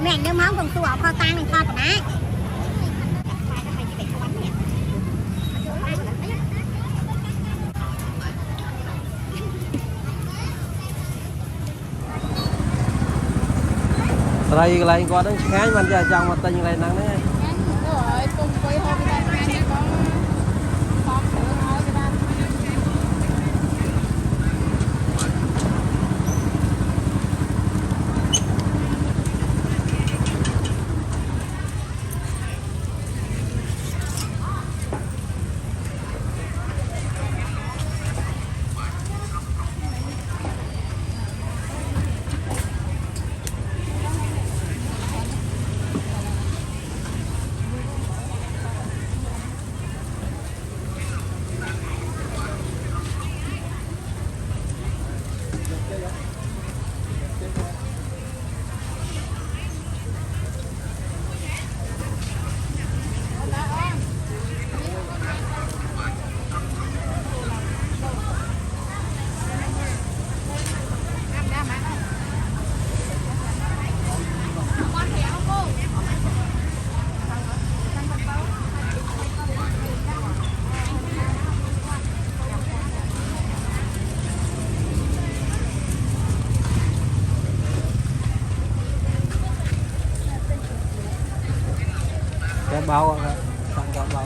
mẹ nhớ máu còn tua kho tan này kho tao đây lại có đến khá mình giờ chồng mà tình này nắng đấy cái bao tặng cái bao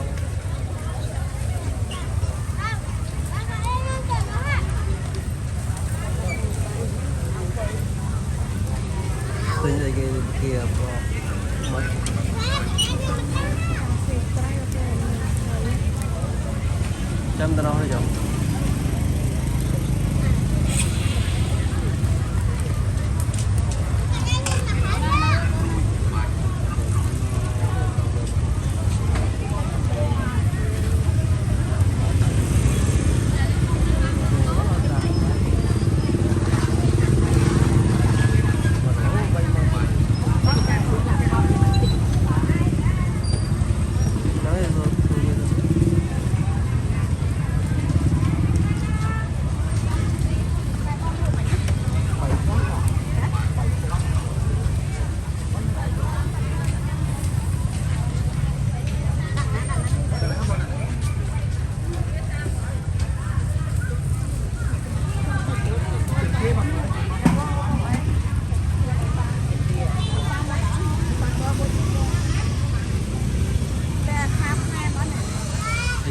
tính đây cái kia mất trăm tao nói rồi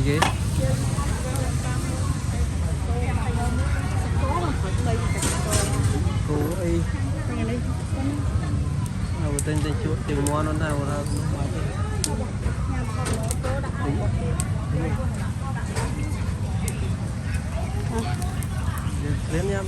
gì cô y nào tên tên chuột tiền mua nó nào ra đến nhá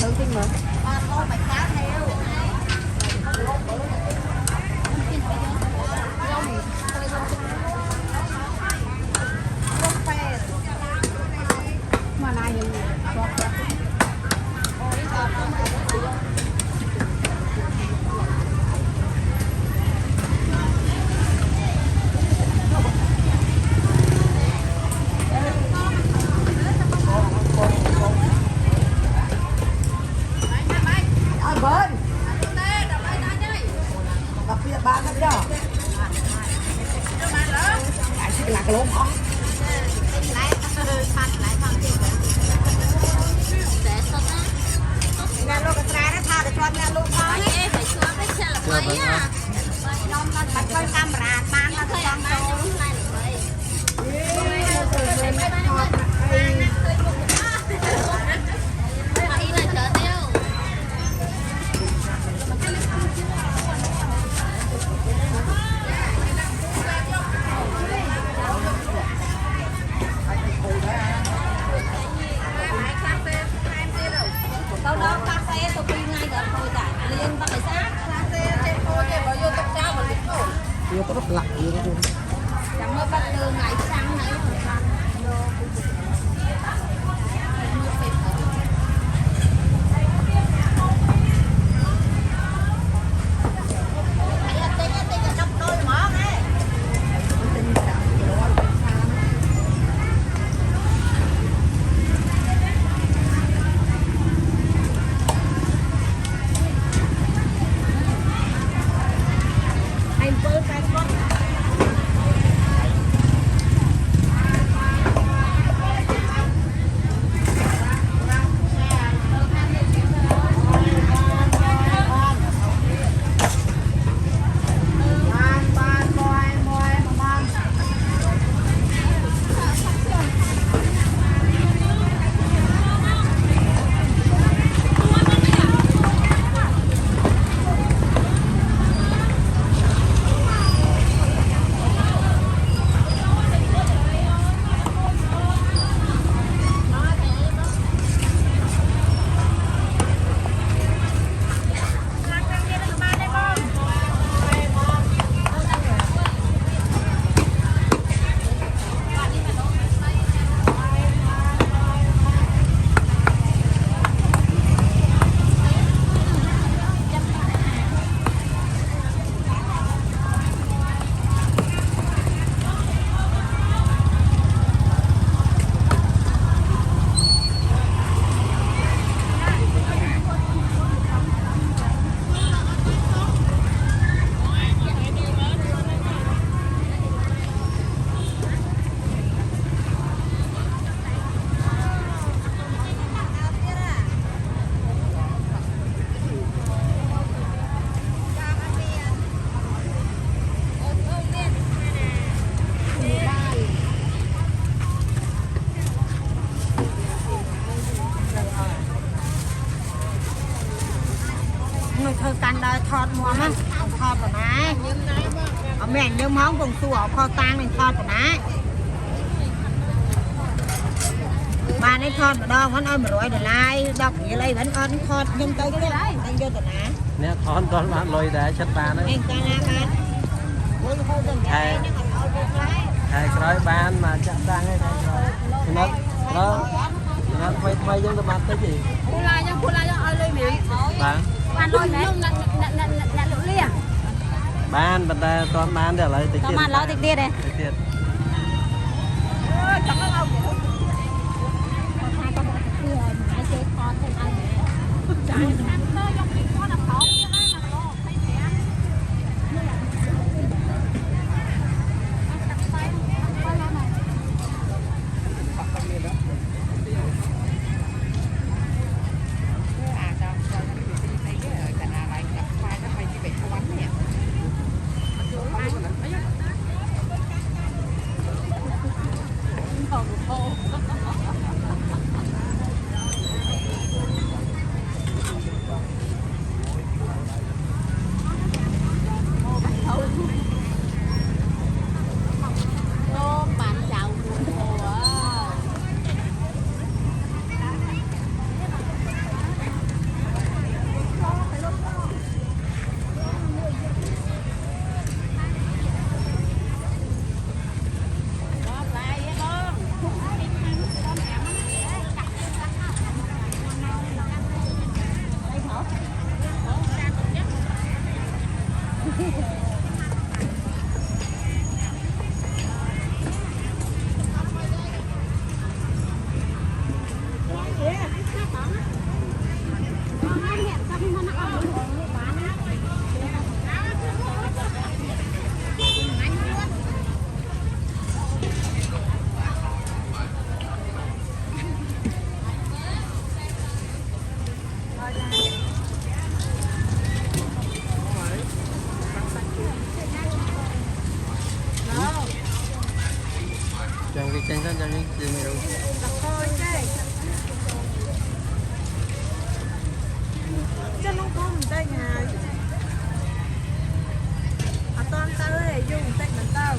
thử tin mà mà này nhiều đặc biệt ba cái đó là cái lỗ khó nhà lô cái trái nó tha để cho nhà lô khó ấy phải cho cái chợ mấy à nó bắt coi camera bán nó cho nó đâu đó cà phê tôi đi ngay gần thôi giải liên bằng cái xác cà phê trên thôi để bao nhiêu tập trao mà lịch thôi nhiều có rất lặng nhiều đó chẳng mơ bắt từ ngày sáng này người thơ can đời thọt mua mà thọt của ná ở mẹ như món vùng xua ở kho tang này thọt của ná bà này thọt ở đâu vẫn ơi mà rồi để lại đọc gì đây vẫn ơn thọt nhưng tới cái đấy anh vô của ná nè thon con bạn lôi để chất bàn đấy anh ca la bán hai cái bàn mà chất đang hay nó quay giống cái mặt cái gì cô la cho ơi lên miệng bạn bạn lôi đấy nè lưỡi lia bàn ta toàn bàn để lấy tiền tao mà lo tiền tiền này tiền đi mày đâu cho nó không tay nhà à toàn tao ấy dùng tay gần tao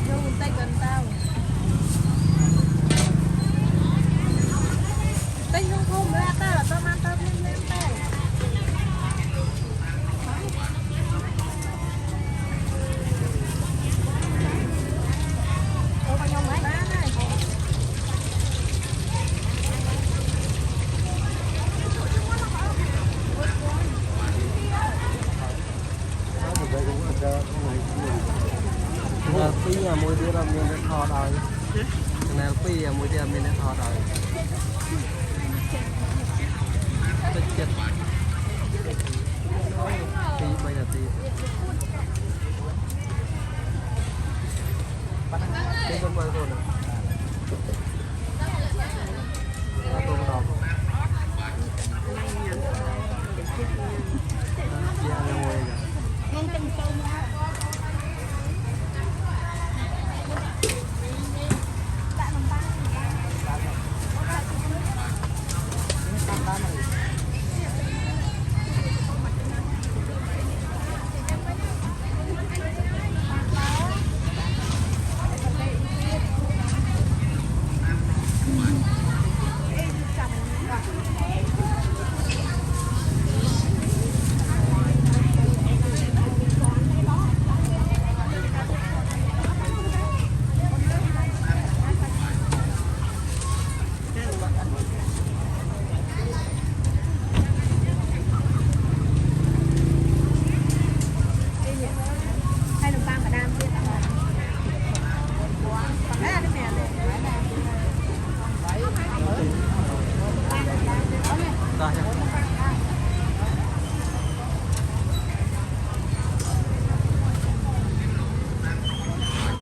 dùng tay gần tao tay không ra tao là tao mang tao lên tay Pí là mùi đi ra mình để thò đòi này pí là mùi đi ra mình để thò đòi tích chết tí bây giờ tí cái con quay rồi